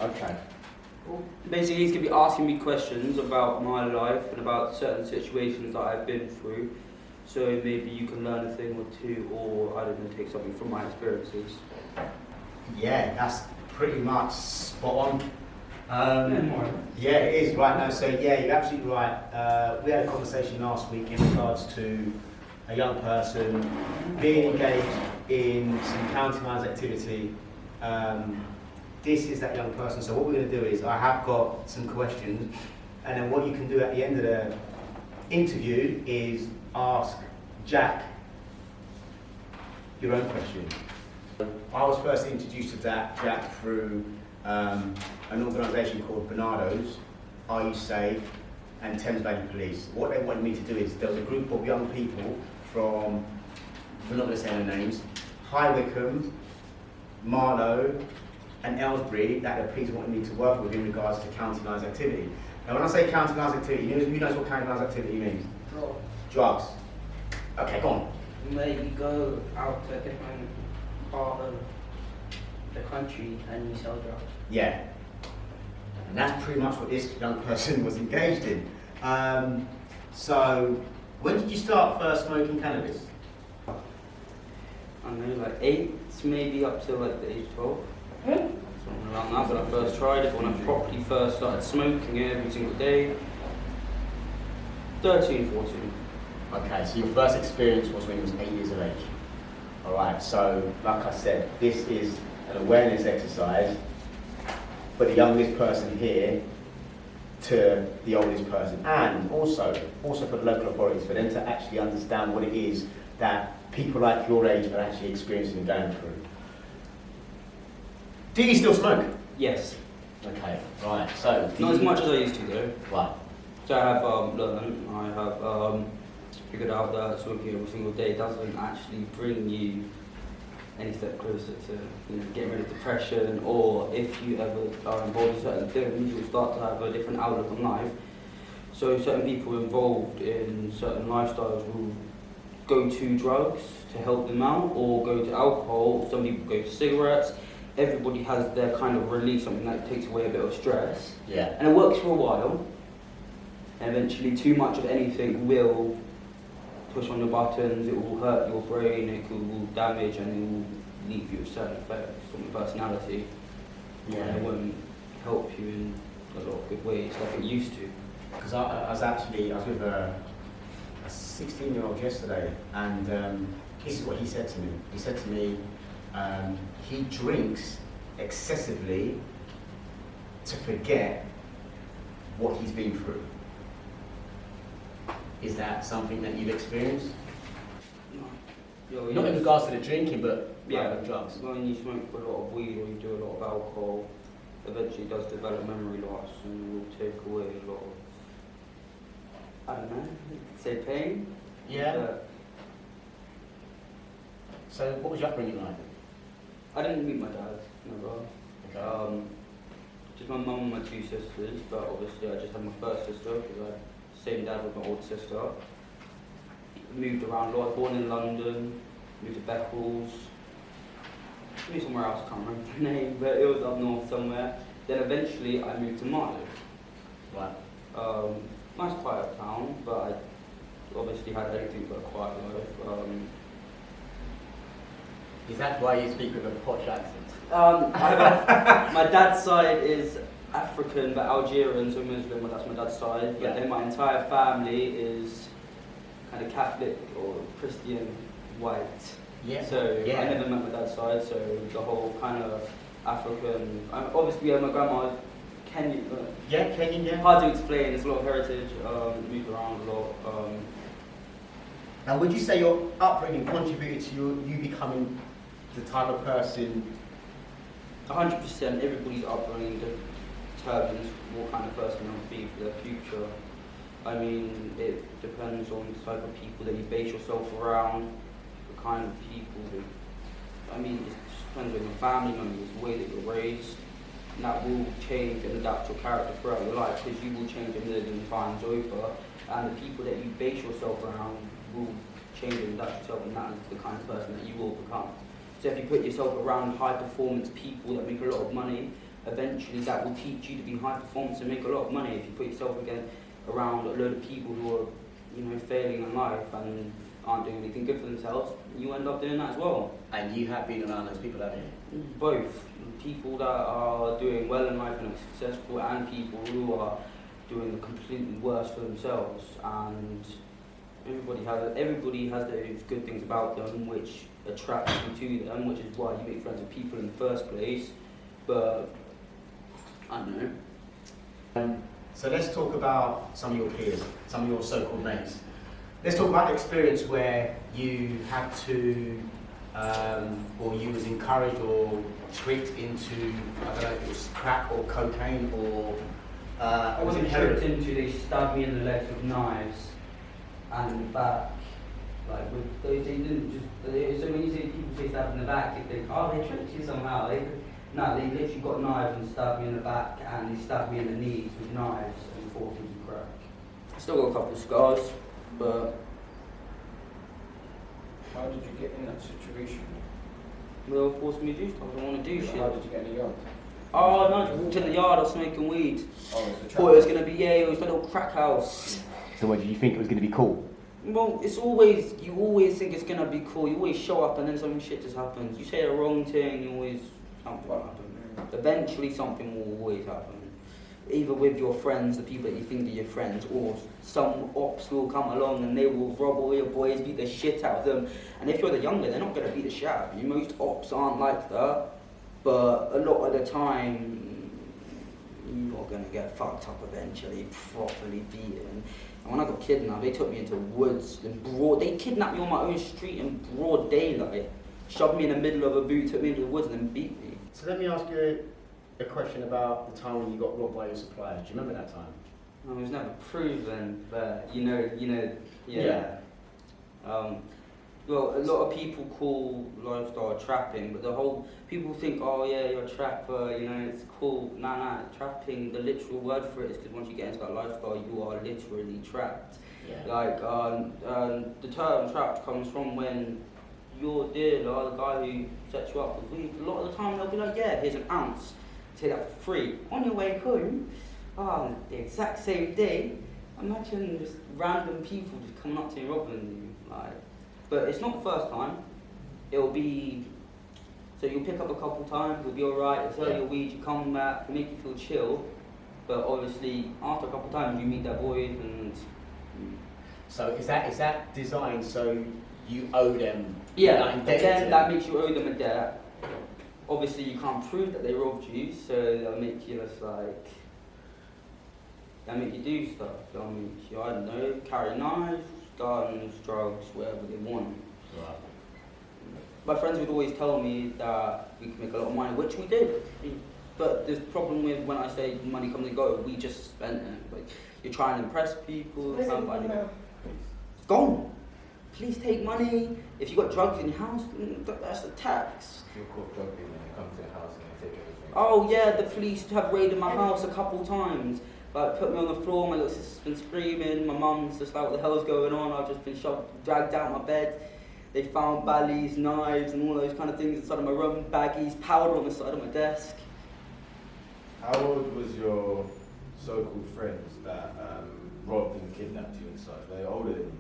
Okay. Basically, he's going to be asking me questions about my life and about certain situations that I've been through. So maybe you can learn a thing or two, or I don't know, take something from my experiences. Yeah, that's pretty much spot More. on. Yeah, it is right now. So yeah, you're absolutely right. We had a conversation last week in regards to a young person being engaged in some county lines activity. This is that young person. So what we're going to do is I have got some questions, and then what you can do at the end of the interview is ask Jack your own question. I was first introduced to Jack through an organisation called Bernardo's, Are You Safe, and Thames Valley Police. What they wanted me to do is, there was a group of young people from, we're not going to say their names, High Wycombe, Marlow, and Aylesbury, that the police wanted me to work with in regards to county lines activity. Now when I say county lines activity, who knows what county lines activity means? Drugs. Okay, go on. Where you go out to a different part of the country and you sell drugs. Yeah. And that's pretty much what this young person was engaged in. So, when did you start first smoking cannabis? I don't know, like 8, maybe up to like the age of 12. Something around that, when I first tried it, when I properly first started smoking it every single day. 13, 14. Okay, so your first experience was when you was 8 years of age. Alright, so like I said, this is an awareness exercise for the youngest person here to the oldest person, and also for the local authorities, for them to actually understand what it is that people like your age are actually experiencing and going through. Do you still smoke? Yes. Okay, right, so... Not as much as I used to though. Right. So I have learned, I have figured out that smoking every single day doesn't actually bring you any step closer to getting rid of depression, or if you ever are involved in certain things, you'll start to have a different outlook on life. So certain people involved in certain lifestyles will go to drugs to help them out, or go to alcohol. Some people go to cigarettes. Everybody has their kind of release, something that takes away a bit of stress. Yeah. And it works for a while. And eventually too much of anything will push on your buttons, it will hurt your brain, it will damage, and it will leave you with certain effects on your personality. Yeah. And it won't help you in a lot of good ways like it used to. Because I was with a 16-year-old yesterday, and this is what he said to me. He said to me, he drinks excessively to forget what he's been through. Is that something that you've experienced? No. Not in regards to the drinking, but yeah, like drugs. When you smoke a lot of weed or you do a lot of alcohol, eventually it does develop memory loss and will take away a lot of, I don't know, say pain. Yeah. So what was your upbringing like? I didn't meet my dad, never. Okay. Just my mum and my 2 sisters, but obviously I just had my first sister because I had the same dad with my older sister. Moved around a lot, born in London, moved to Beccles, moved somewhere else, I can't remember the name, but it was up north somewhere. Then eventually I moved to Marlow. Right. Nice quiet town, but I obviously had anything but a quiet life. Is that why you speak with a posh accent? My dad's side is African but Algerian, so Muslim, but that's my dad's side. Yeah. But then my entire family is kind of Catholic or Christian white. Yeah. So yeah. I never met my dad's side, so the whole kind of African. Obviously, my grandma is Kenyan. Yeah, Kenyan, yeah. Hard to explain. There's a lot of heritage. Moved around a lot. And would you say your upbringing contributed to you becoming the type of person? 100%. Everybody's upbringing determines what kind of person they'll be for their future. I mean, it depends on the type of people that you base yourself around, the kind of people that, I mean, it just depends on your family members, the way that you're raised, and that will change and adapt your character throughout your life, because you will change a million times over, and the people that you base yourself around will change and adapt yourself, and that is the kind of person that you will become. So if you put yourself around high performance people that make a lot of money, eventually that will teach you to be high performance and make a lot of money. If you put yourself again around a load of people who are, failing in life and aren't doing anything good for themselves, you end up doing that as well. And you have been around those people, haven't you? Both. People that are doing well in life and are successful, and people who are doing the completely worst for themselves. And everybody has those good things about them which attracts you to them, which is why you make friends with people in the first place. But I don't know. So let's talk about some of your peers, some of your so-called mates. Let's talk about the experience where you had to, or you was encouraged or tricked into, I don't know if it was crack or cocaine or I wasn't tricked into, they stabbed me in the legs with knives and in the back. Like, they didn't just, so when you say people say stabbed in the back, you think, oh, they tricked you somehow. No, they literally got knives and stabbed me in the back, and they stabbed me in the knees with knives and forced me to crack. I still got a couple of scars, but... How did you get in that situation? They were forcing me to do stuff I don't want to do shit. How did you get in the yard? Oh no, I just walked in the yard, I was smoking weed. Oh, it's a Thought it was going to be, it was a little crack house. So what, did you think it was going to be cool? Well, you always think it's going to be cool, you always show up and then some shit just happens. You say the wrong thing, something will happen. Eventually something will always happen. Either with your friends, the people that you think are your friends, or some ops will come along and they will rob all your boys, beat the shit out of them. And if you're the younger, they're not going to beat the shit out of you. Most ops aren't like that, but a lot of the time, you're going to get fucked up eventually, properly beaten. And when I got kidnapped, they took me into woods they kidnapped me on my own street in broad daylight, shoved me in the middle of a boot, took me into the woods and then beat me. So let me ask you a question about the time when you got robbed by your suppliers. Do you remember that time? It was never proven, but yeah. Well, a lot of people call lifestyle trapping, but people think, oh yeah, you're a trapper, it's cool. Nah, trapping, the literal word for it is because once you get into that lifestyle, you are literally trapped. Yeah. Like, the term trapped comes from when your dealer, the guy who sets you up with weed, a lot of the time they'll be like, yeah, here's an ounce. Take that for free. On your way home, the exact same day, imagine just random people just coming up to you and robbing you. But it's not the first time. It'll be, so you'll pick up a couple times, you'll be alright, they sell your weed, you come back, they make you feel chill. But obviously, after a couple times, you meet their boys and... So is that designed so you owe them? Yeah, again, that makes you owe them a debt. Obviously, you can't prove that they robbed you, so they'll make you just they'll make you do stuff. They'll make you, I don't know, carry knives, guns, drugs, whatever they want. Right. My friends would always tell me that we could make a lot of money, which we did. But the problem with when I say money comes and goes, we just spent it. Like, you're trying to impress people. It's gone. Please take money. If you got drugs in your house, that's a tax. You're caught drug dealing when it comes to the house and they take everything. Oh yeah, the police have raided my house a couple times. Like, put me on the floor, my little sister's been screaming, my mum's just like, what the hell's going on? I've just been dragged out my bed. They found ballies, knives and all those kind of things inside of my room, baggies, powder on the side of my desk. How old was your so-called friends that robbed and kidnapped you inside? Were they older than you?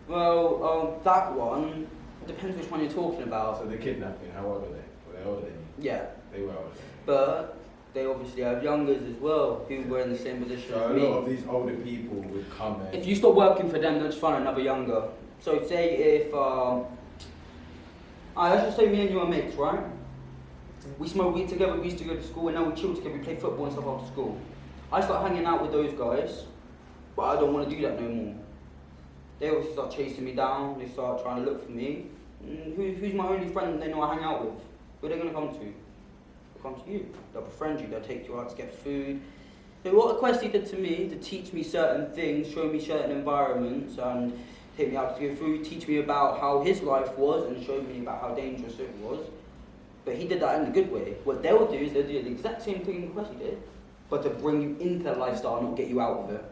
Well, that one, it depends which one you're talking about. So the kidnapping, how old were they? Were they older than you? Yeah. They were older. But they obviously have youngers as well who were in the same position So as a me. lot of these older people would come in. If you stop working for them, they'll just find another younger. So say if, let's just say me and you are mates, right? We smoke weed together, we used to go to school, and now we chill together, we play football and stuff after school. I start hanging out with those guys, but I don't want to do that no more. They obviously start chasing me down, they start trying to look for me. Who's my only friend they know I hang out with? Who are they going to come to? They'll come to you. They'll befriend you, they'll take you out to get food. So what Equesti did to me, to teach me certain things, show me certain environments, and take me out to go food, teach me about how his life was, and show me about how dangerous it was. But he did that in a good way. What they'll do is they'll do the exact same thing Equesti did, but to bring you into the lifestyle, not get you out of it.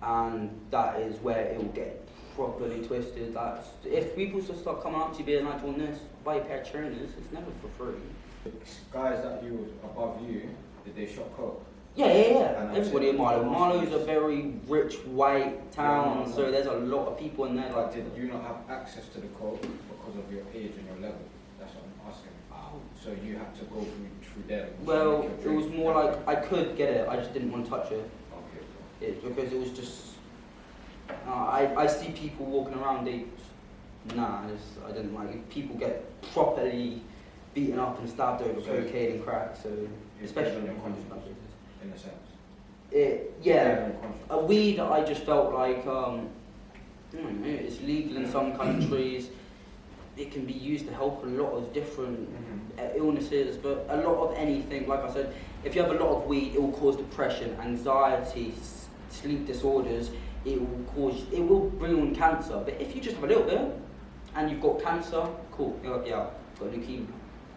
And that is where it will get properly twisted. If people just start coming up to you being like, on this, buy a pair of trainers, it's never for free. The guys that you was above you, did they shot coke? Yeah. And Everybody in Marlow. that's- Marlow's a very rich white town, Yeah, so there's a lot of people in there. But did you not have access to the coke because of your age and your level? That's what I'm asking. So you had to go through them. to Well, make it your was drink. more like I could get it, I just didn't want to touch it. Okay, cool. It's because it was just. I see people walking around. I didn't like it. People get properly beaten up and stabbed over So- cocaine and crack. So It's especially based on your in conscience, countries. in a sense. Yeah, On your conscience. a weed. I just felt like it's legal in some countries. It can be used to help a lot of different illnesses, but a lot of anything, like I said, if you have a lot of weed, it will cause depression, anxiety, sleep disorders. It will bring on cancer. But if you just have a little bit, and you've got cancer, cool, it'll help you out. Got leukemia,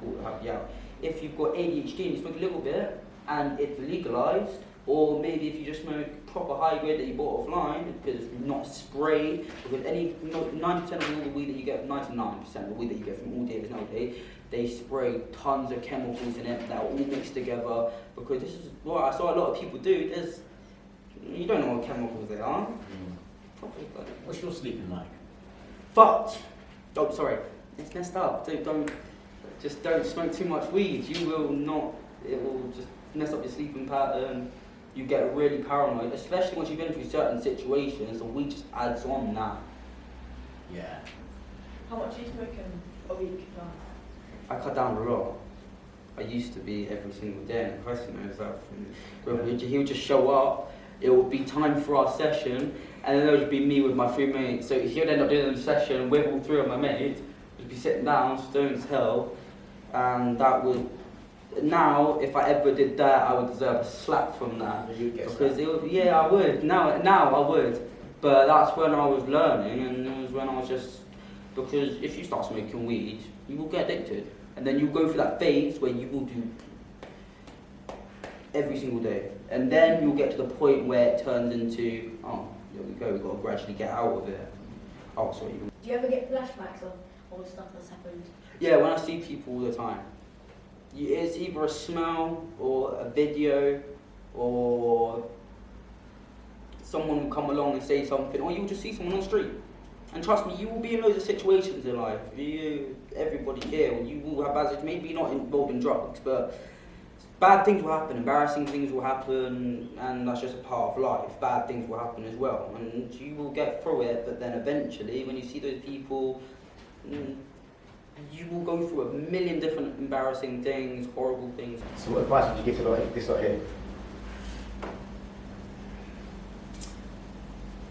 cool, it'll help you out. If you've got ADHD and you smoke a little bit, and it's legalized, or maybe if you just smoke proper high grade that you bought offline, because it's not sprayed, because 90% of all the weed that you get, 99% of the weed that you get from all dealers nowadays, they spray tons of chemicals in it that are all mixed together, because this is what I saw a lot of people do. You don't know what chemicals they are. Probably, but What's your sleeping like? sorry, it's messed up. Don't smoke too much weed. You will not. It will just mess up your sleeping pattern. You get really paranoid, especially once you've been through certain situations. The weed just adds on that. Yeah. How much are you smoking a week now? I cut down a lot. I used to be every single day, and the question is that he would just show up. It would be time for our session, and then there would be me with my three mates. So he would end up doing the session with all three of my mates. We'd be sitting down, stoned as hell, and that would. Now, if I ever did that, I would deserve a slap from that. You'd get Because I would. Now I would. But that's when I was learning, and it was when I was just. Because if you start smoking weed, you will get addicted. And then you go through that phase where you will do every single day. And then you'll get to the point where it turns into, oh, there we go, we've got to gradually get out of it. Oh, sorry. Do you ever get flashbacks of all the stuff that's happened? Yeah, when I see people all the time. It's either a smell or a video or someone will come along and say something, or you'll just see someone on the street. And trust me, you will be in loads of situations in life. Everybody here, you will have bad, maybe not involved in drugs, but bad things will happen, embarrassing things will happen, and that's just a part of life. Bad things will happen as well, and you will get through it, but then eventually, when you see those people, you will go through a million different embarrassing things, horrible things. So what advice would you give to this lot here?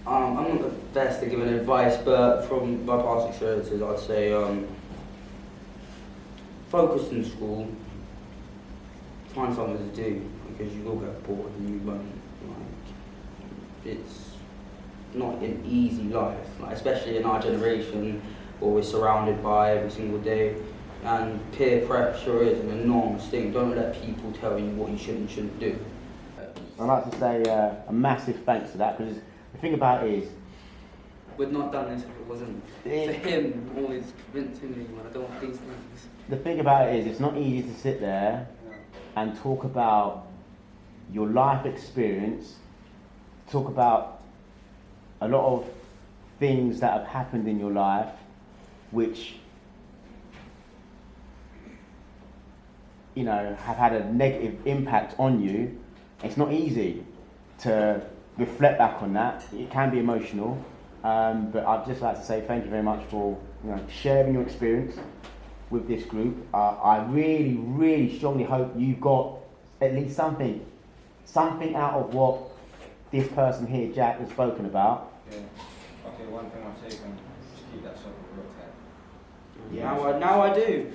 I'm not the best at giving advice, but from my past experiences, I'd say focus in school, find something to do, because you will get bored and you won't. It's not an easy life, especially in our generation, where we're surrounded by every single day, and peer pressure is an enormous thing. Don't let people tell you what you should and shouldn't do. I'd like to say a massive thanks to that, because the thing about it is, We'd not done this if it wasn't for him always convincing me when I don't want these things. the thing about it is, it's not easy to sit there and talk about your life experience, talk about a lot of things that have happened in your life, which, have had a negative impact on you. It's not easy to reflect back on that. It can be emotional, but I'd just like to say thank you very much for sharing your experience with this group. I really, really strongly hope you got at least something out of what this person here, Jack, has spoken about. Yeah. Okay, one thing I've taken, just keep that circle real tight. Yeah. Now I do.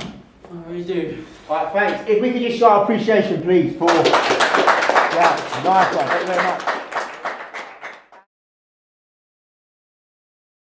I really do. Alright, thanks. If we could just show our appreciation, please, for... Yeah, nice one. Thank you very much.